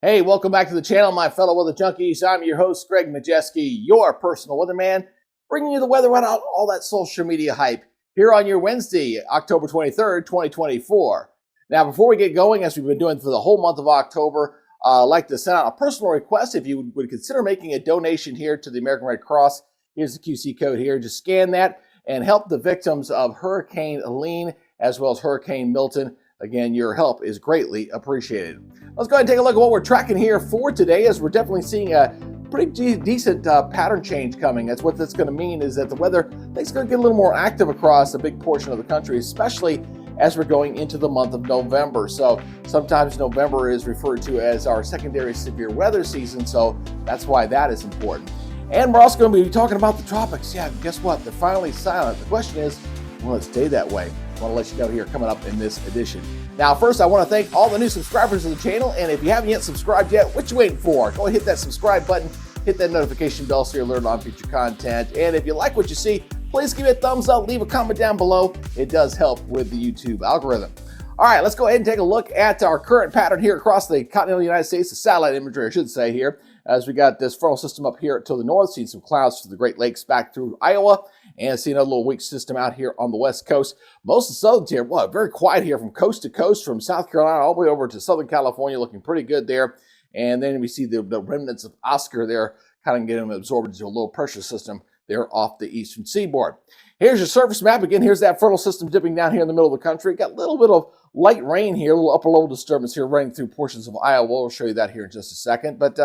Hey, welcome back to the channel, my fellow weather junkies. I'm your host, Greg Majeski, your personal weatherman, bringing you the weather without all that social media hype here on your Wednesday, October 23rd, 2024. Now, before we get going, as we've been doing for the whole month of October, I'd like to send out a personal request. If you would consider making a donation here to the American Red Cross, here's the QC code here. Just scan that and help the victims of Hurricane Helene as well as Hurricane Milton. Again, your help is greatly appreciated. Let's go ahead and take a look at what we're tracking here for today, as we're definitely seeing a pretty decent pattern change coming. That's what that's going to mean, is that the weather is going to get a little more active across a big portion of the country, especially as we're going into the month of November. So sometimes November is referred to as our secondary severe weather season, so that's why that is important. And we're also going to be talking about the tropics. Yeah, guess what? They're finally silent. The question is, will it stay that way? I want to let you know here coming up in this edition. Now, first, I want to thank all the new subscribers to the channel, and if you haven't yet subscribed yet, what you waiting for? Go ahead and hit that subscribe button, hit that notification bell so you're alerted on future content, and if you like what you see, please give it a thumbs up, leave a comment down below. It does help with the YouTube algorithm. All right, let's go ahead and take a look at our current pattern here across the continental United States, the satellite imagery, I should say here, as we got this frontal system up here to the north, seeing some clouds to the Great Lakes back through Iowa, and seeing another little weak system out here on the west coast. Most of the southern tier, well, very quiet here from coast to coast, from South Carolina all the way over to Southern California, looking pretty good there. And then we see the remnants of Oscar there, kind of getting absorbed into a low pressure system there off the eastern seaboard. Here's your surface map. Again, here's that frontal system dipping down here in the middle of the country. Got a little bit of light rain here, a little upper level disturbance here running through portions of Iowa. We'll show you that here in just a second. But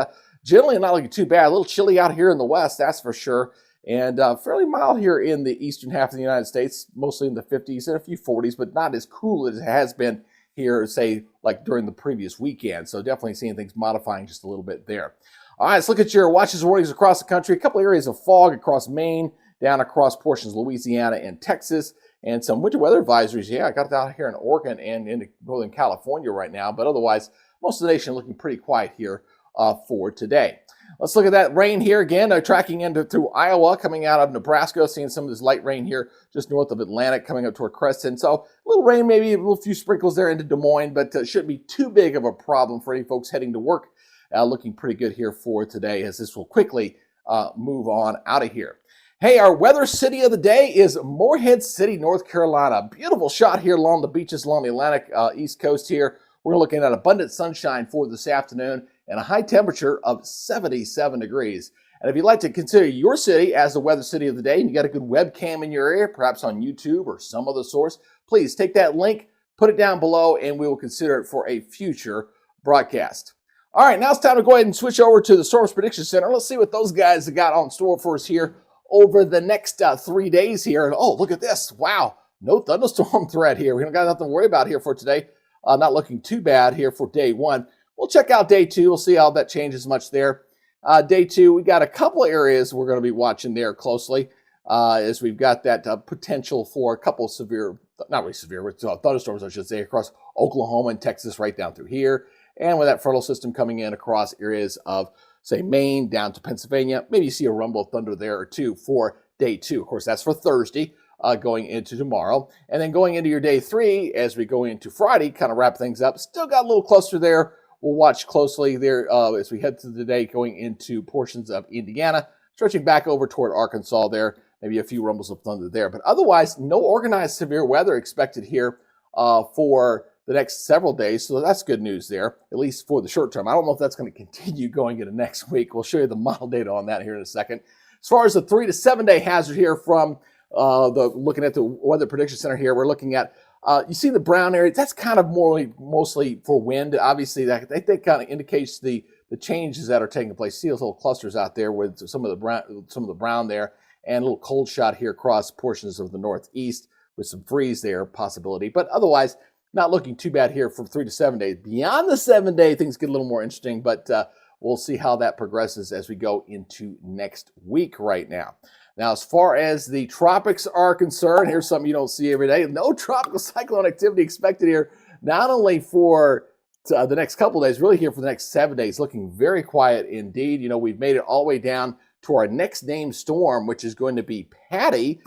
generally not looking too bad. A little chilly out here in the west, that's for sure. And fairly mild here in the eastern half of the United States, mostly in the 50s and a few 40s, but not as cool as it has been here, say, like during the previous weekend. So definitely seeing things modifying just a little bit there. All right, let's look at your watches and warnings across the country. A couple areas of fog across Maine, down across portions of Louisiana and Texas, and some winter weather advisories. Yeah, I got it out here in Oregon and in Northern California right now, but otherwise, most of the nation looking pretty quiet here for today. Let's look at that rain here again, tracking into through Iowa, coming out of Nebraska, seeing some of this light rain here just north of Atlantic, coming up toward Creston. So a little rain, maybe a little few sprinkles there into Des Moines, but shouldn't be too big of a problem for any folks heading to work. Looking pretty good here for today, as this will quickly move on out of here. Hey, our weather city of the day is Morehead City, North Carolina. Beautiful shot here along the beaches along the Atlantic East Coast here. We're looking at abundant sunshine for this afternoon and a high temperature of 77 degrees. And if you'd like to consider your city as the weather city of the day, and you got a good webcam in your area, perhaps on YouTube or some other source, please take that link, put it down below, and we will consider it for a future broadcast. All right, now it's time to go ahead and switch over to the Storms Prediction Center. Let's see what those guys have got on store for us here over the next 3 days here. And oh, look at this. Wow, no thunderstorm threat here. We don't got nothing to worry about here for today. Not looking too bad here for day one. We'll check out day two. We'll see how that changes much there. Day two, we got a couple of areas we're going to be watching there closely, as we've got that potential for a couple severe, not really severe, but thunderstorms, I should say, across Oklahoma and Texas right down through here. And with that frontal system coming in across areas of, say, Maine down to Pennsylvania, maybe you see a rumble of thunder there or two for day two. Of course, that's for Thursday. Going into tomorrow. And then going into your day three, as we go into Friday, kind of wrap things up. Still got a little cluster there. We'll watch closely there as we head through the day, going into portions of Indiana, stretching back over toward Arkansas there. Maybe a few rumbles of thunder there. But otherwise, no organized severe weather expected here for the next several days. So that's good news there, at least for the short term. I don't know if that's going to continue going into next week. We'll show you the model data on that here in a second. As far as the 3 to 7 day hazard here from looking at the Weather Prediction Center here, we're looking at, you see the brown area, that's kind of mostly for wind. Obviously, that kind of indicates the changes that are taking place. See those little clusters out there with some of the brown there, and a little cold shot here across portions of the northeast with some freeze there possibility. But otherwise, not looking too bad here for 3 to 7 days. Beyond the 7 day, things get a little more interesting, but we'll see how that progresses as we go into next week right now. Now, as far as the tropics are concerned, here's something you don't see every day. No tropical cyclone activity expected here, not only for the next couple of days, really here for the next 7 days. Looking very quiet indeed. You know, we've made it all the way down to our next named storm, which is going to be Patty.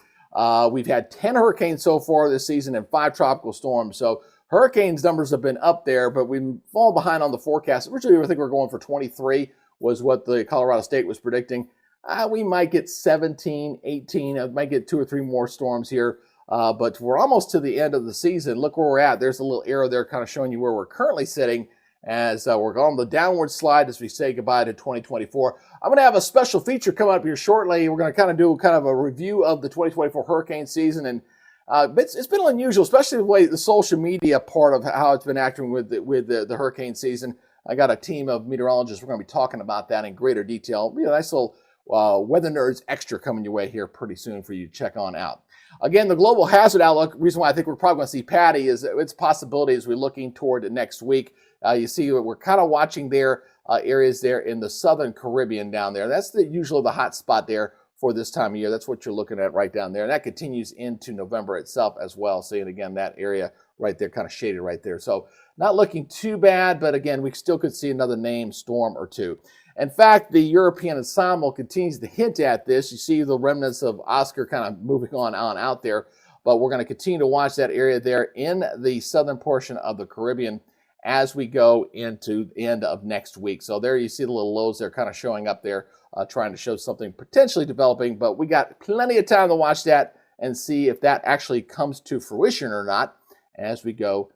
We've had 10 hurricanes so far this season and 5 tropical storms. So Hurricanes numbers have been up there, but we've fallen behind on the forecast. Originally, I think we were going for 23 was what the Colorado State was predicting. We might get 17, 18. I might get 2 or 3 more storms here. But we're almost to the end of the season. Look where we're at. There's a little arrow there kind of showing you where we're currently sitting as we're on the downward slide as we say goodbye to 2024. I'm going to have a special feature come up here shortly. We're going to kind of do kind of a review of the 2024 hurricane season. And it's been unusual, especially the way the social media part of how it's been acting with the hurricane season. I got a team of meteorologists. We're going to be talking about that in greater detail. A nice little Weather Nerds extra coming your way here pretty soon for you to check on out. Again, the global hazard outlook, reason why I think we're probably going to see Patty is its possibility as we're looking toward next week. You see we're kind of watching there areas there in the southern Caribbean down there. That's usually the hot spot there for this time of year. That's what you're looking at right down there. And that continues into November itself as well. Seeing again that area right there, kind of shaded right there. So not looking too bad, but again, we still could see another named storm or two. In fact, the European ensemble continues to hint at this. You see the remnants of Oscar kind of moving on out there, but we're going to continue to watch that area there in the southern portion of the Caribbean as we go into the end of next week. So there you see the little lows there kind of showing up there, trying to show something potentially developing, but we got plenty of time to watch that and see if that actually comes to fruition or not as we go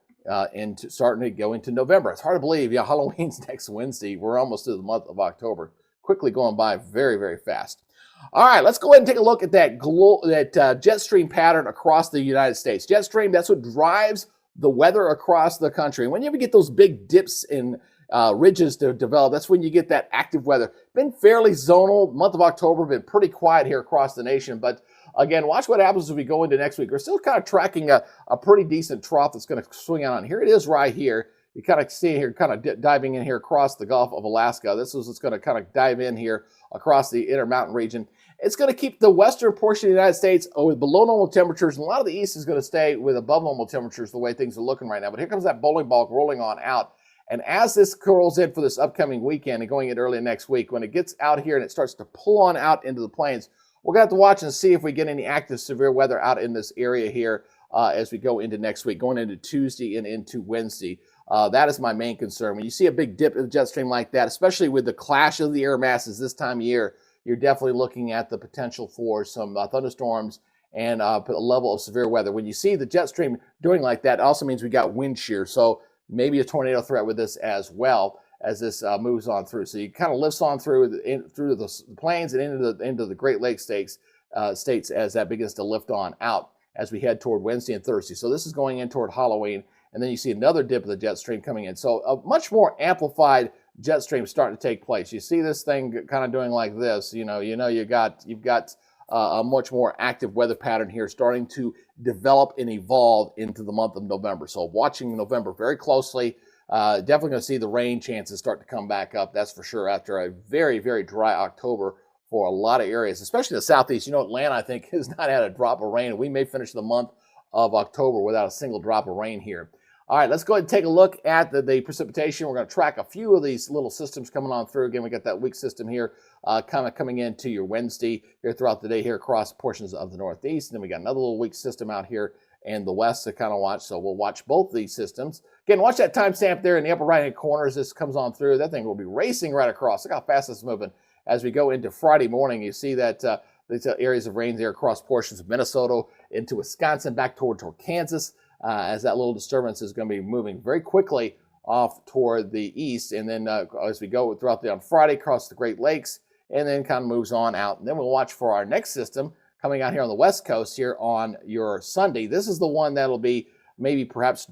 starting to go into November. It's hard to believe, Halloween's next Wednesday. We're almost to the month of October. Quickly going by very, very fast. All right, let's go ahead and take a look at that jet stream pattern across the United States. Jet stream, that's what drives the weather across the country. And when you ever get those big dips in ridges to develop, that's when you get that active weather. Been fairly zonal. Month of October been pretty quiet here across the nation, but again, watch what happens as we go into next week. We're still kind of tracking a pretty decent trough that's going to swing out on. Here it is right here. You kind of see here, kind of diving in here across the Gulf of Alaska. This is what's going to kind of dive in here across the Intermountain region. It's going to keep the western portion of the United States with below normal temperatures, and a lot of the east is going to stay with above normal temperatures the way things are looking right now. But here comes that bowling ball rolling on out. And as this rolls in for this upcoming weekend and going in early next week, when it gets out here and it starts to pull on out into the plains, we're going to have to watch and see if we get any active severe weather out in this area here as we go into next week, going into Tuesday and into Wednesday. That is my main concern. When you see a big dip in the jet stream like that, especially with the clash of the air masses this time of year, you're definitely looking at the potential for some thunderstorms and a level of severe weather. When you see the jet stream doing like that, it also means we got wind shear. So maybe a tornado threat with this as well as this moves on through. So you kind of lifts on through the plains and into the Great Lakes states as that begins to lift on out as we head toward Wednesday and Thursday. So this is going in toward Halloween, and then you see another dip of the jet stream coming in. So a much more amplified jet stream starting to take place. You see this thing kind of doing like this. You've got a much more active weather pattern here starting to develop and evolve into the month of November. So watching November very closely. Definitely going to see the rain chances start to come back up. That's for sure after a very, very dry October for a lot of areas, especially the southeast. Atlanta, I think, has not had a drop of rain. We may finish the month of October without a single drop of rain here. All right, let's go ahead and take a look at the precipitation. We're going to track a few of these little systems coming on through. Again, we got that weak system here kind of coming into your Wednesday here throughout the day here across portions of the Northeast. And then we got another little weak system out here in the west to kind of watch. So we'll watch both these systems. Again, watch that timestamp there in the upper right-hand corner as this comes on through. That thing will be racing right across. Look how fast it's moving. As we go into Friday morning, you see that these areas of rain there across portions of Minnesota into Wisconsin, back toward Kansas, as that little disturbance is going to be moving very quickly off toward the east. And then as we go throughout on Friday across the Great Lakes, and then kind of moves on out. And then we'll watch for our next system coming out here on the west coast here on your Sunday. This is the one that'll be maybe perhaps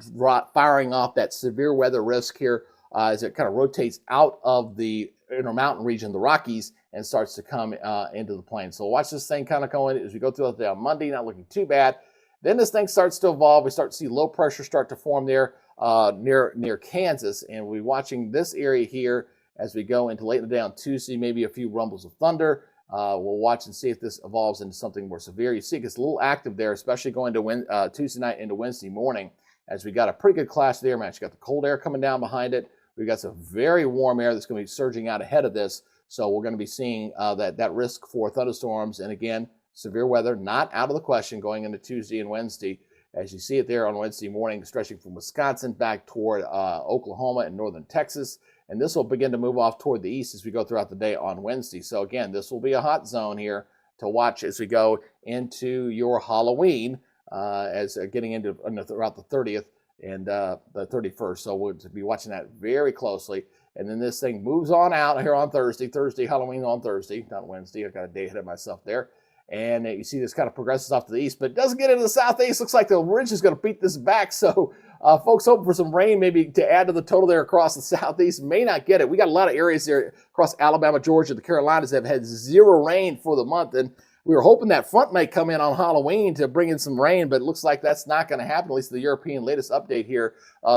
firing off that severe weather risk here as it kind of rotates out of the Intermountain region, the Rockies, and starts to come into the plains. So watch this thing kind of going as we go throughout the day on Monday, not looking too bad. Then this thing starts to evolve. We start to see low pressure start to form there near Kansas, and we're watching this area here as we go into late in the day on Tuesday, maybe a few rumbles of thunder. We'll watch and see if this evolves into something more severe. You see it gets a little active there, especially going to Tuesday night into Wednesday morning, as we got a pretty good clash of the air match. You got the cold air coming down behind it. We've got some very warm air that's going to be surging out ahead of this. So we're going to be seeing that risk for thunderstorms and, again, severe weather not out of the question going into Tuesday and Wednesday. as you see it there on Wednesday morning, stretching from Wisconsin back toward Oklahoma and northern Texas. And this will begin to move off toward the east as we go throughout the day on Wednesday. So again, this will be a hot zone here to watch as we go into your Halloween, as getting into throughout the 30th and the 31st. So we'll be watching that very closely. And then this thing moves on out here on Thursday. Halloween on Thursday, not Wednesday. I got a day ahead of myself there. And you see this kind of progresses off to the east, but it doesn't get into the southeast. Looks like the ridge is going to beat this back. So folks hoping for some rain maybe to add to the total there across the southeast. May not get it. We got a lot of areas there across Alabama, Georgia, the Carolinas that have had zero rain for the month. And we were hoping that front may come in on Halloween to bring in some rain, but it looks like that's not going to happen, at least the European latest update here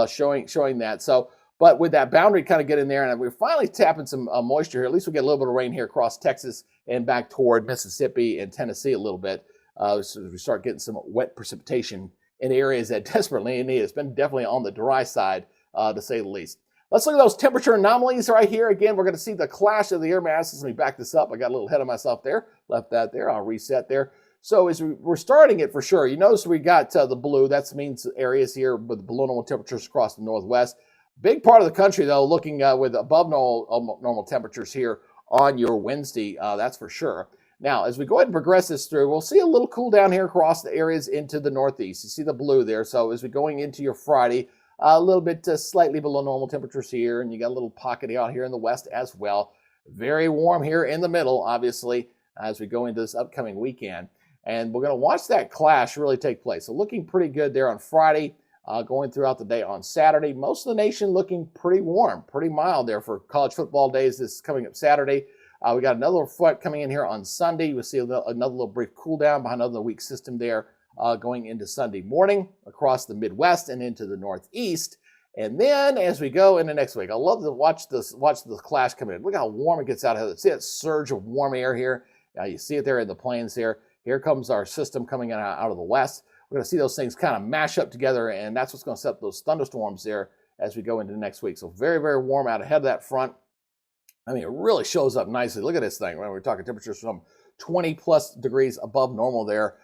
showing that. So, but with that boundary kind of getting there, and we're finally tapping some moisture here. At least we get a little bit of rain here across Texas and back toward Mississippi and Tennessee a little bit. So we start getting some wet precipitation in areas that desperately need it. It's been definitely on the dry side, to say the least. Let's look at those temperature anomalies right here. Again, we're going to see the clash of the air masses. Let me back this up. I got a little ahead of myself there. Left that there. I'll reset there. So as we're starting it for sure, you notice we got the blue. That means areas here with below normal temperatures across the northwest. Big part of the country, though, looking with above normal temperatures here on your Wednesday, that's for sure. Now, as we go ahead and progress this through, we'll see a little cool down here across the areas into the northeast. You see the blue there. So as we're going into your Friday, a little bit slightly below normal temperatures here, and you got a little pocket out here in the west as well. Very warm here in the middle, obviously, as we go into this upcoming weekend. And we're going to watch that clash really take place. So looking pretty good there on Friday. Going throughout the day on Saturday. Most of the nation looking pretty warm, pretty mild there for college football days. This is coming up Saturday. We got another front coming in here on Sunday. We'll see another little brief cool down behind another weak system there going into Sunday morning across the Midwest and into the Northeast. And then as we go into next week, I love to watch the clash come in. Look how warm it gets out of here. See that surge of warm air here? You see it there in the plains here. Here comes our system coming in out of the west. We're going to see those things kind of mash up together, and that's what's going to set up those thunderstorms there as we go into next week. So very, very warm out ahead of that front. I mean, it really shows up nicely. Look at this thing. When we're talking temperatures from 20-plus degrees above normal there,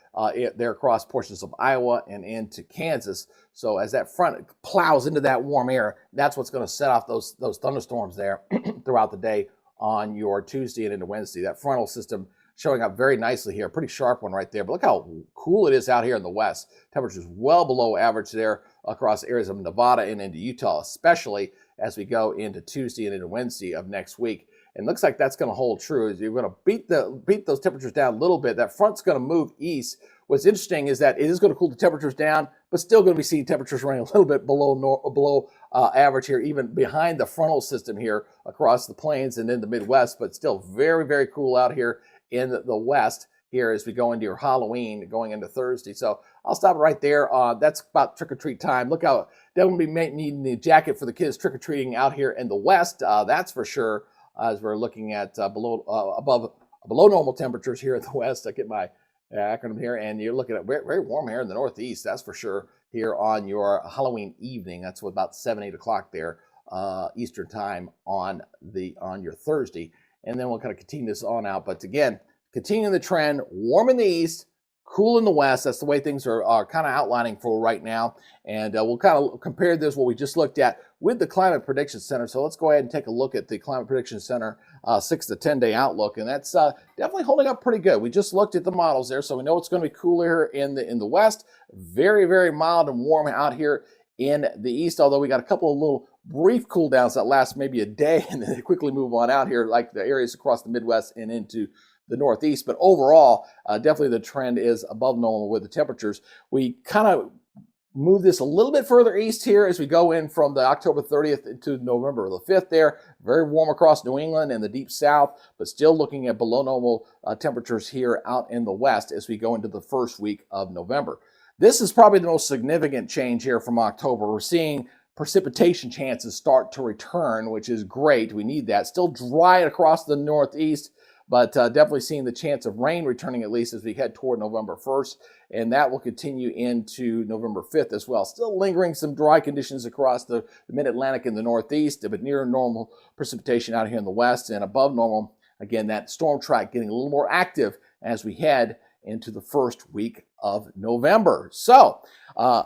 there across portions of Iowa and into Kansas. So as that front plows into that warm air, that's what's going to set off those thunderstorms there throughout the day on your Tuesday and into Wednesday. That frontal system showing up very nicely here. Pretty sharp one right there. But look how cool it is out here in the west. Temperatures well below average there across areas of Nevada and into Utah, especially as we go into Tuesday and into Wednesday of next week. And looks like that's going to hold true. You're going to beat those temperatures down a little bit. That front's going to move east. What's interesting is that it is going to cool the temperatures down, but still going to be seeing temperatures running a little bit below average here, even behind the frontal system here across the plains and in the Midwest, but still very, very cool out here in the west here as we go into your Halloween, going into Thursday. So I'll stop right there. That's about trick-or-treat time. Look how they're going to be needing the jacket for the kids trick-or-treating out here in the west. That's for sure, as we're looking at below normal temperatures here in the west. I get my acronym here, and you're looking at very, very warm here in the northeast. That's for sure here on your Halloween evening. That's about 7, 8 o'clock there Eastern time on your Thursday. And then we'll kind of continue this on out. But again, continuing the trend, warm in the east, cool in the west. That's the way things are kind of outlining for right now. And we'll kind of compare this, what we just looked at, with the Climate Prediction Center. So let's go ahead and take a look at the Climate Prediction Center 6 to 10 day outlook. And that's definitely holding up pretty good. We just looked at the models there, so we know it's going to be cooler in the west. Very, very mild and warm out here in the east, although we got a couple of little brief cool downs that last maybe a day and then they quickly move on out here, like the areas across the Midwest and into the Northeast. But overall, definitely the trend is above normal with the temperatures. We kind of move this a little bit further east here as we go in from the October 30th into November the 5th there. Very warm across New England and the deep south, but still looking at below normal temperatures here out in the west as we go into the first week of November. This is probably the most significant change here from October. We're seeing precipitation chances start to return, which is great. We need that. Still dry across the Northeast, but definitely seeing the chance of rain returning at least as we head toward November 1st, and that will continue into November 5th as well. Still lingering some dry conditions across the mid-Atlantic and the Northeast, but near normal precipitation out here in the west and above normal. Again, that storm track getting a little more active as we head into the first week of November. So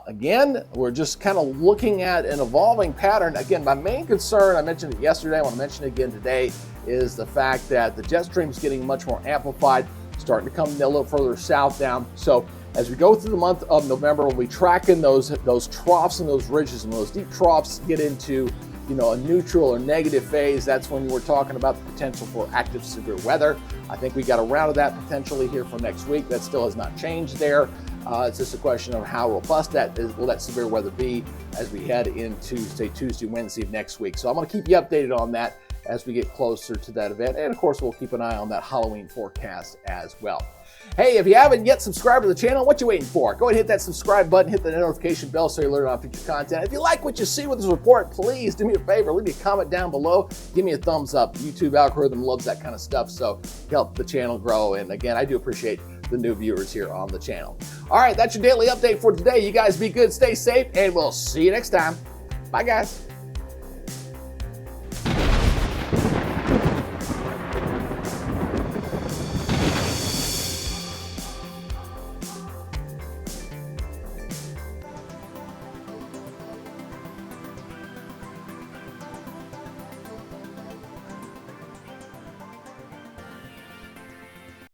again, we're just kind of looking at an evolving pattern. Again, my main concern, I mentioned it yesterday, I want to mention it again today, is the fact that the jet stream is getting much more amplified, starting to come a little further south down. So as we go through the month of November, we'll be tracking those troughs and those ridges, and those deep troughs get into a neutral or negative phase. That's when we're talking about the potential for active severe weather. I think we got a round of that potentially here for next week. That still has not changed there. It's just a question of how robust that is. Will that severe weather be as we head into, say, Tuesday, Wednesday of next week? So I'm going to keep you updated on that as we get closer to that event. And of course, we'll keep an eye on that Halloween forecast as well. Hey, if you haven't yet subscribed to the channel, what you waiting for? Go ahead and hit that subscribe button, hit the notification bell so you learn about future content. If you like what you see with this report, please do me a favor, leave me a comment down below, give me a thumbs up. The YouTube algorithm loves that kind of stuff, so help the channel grow. And again, I do appreciate the new viewers here on the channel. All right, that's your daily update for today. You guys be good, stay safe, and we'll see you next time. Bye, guys.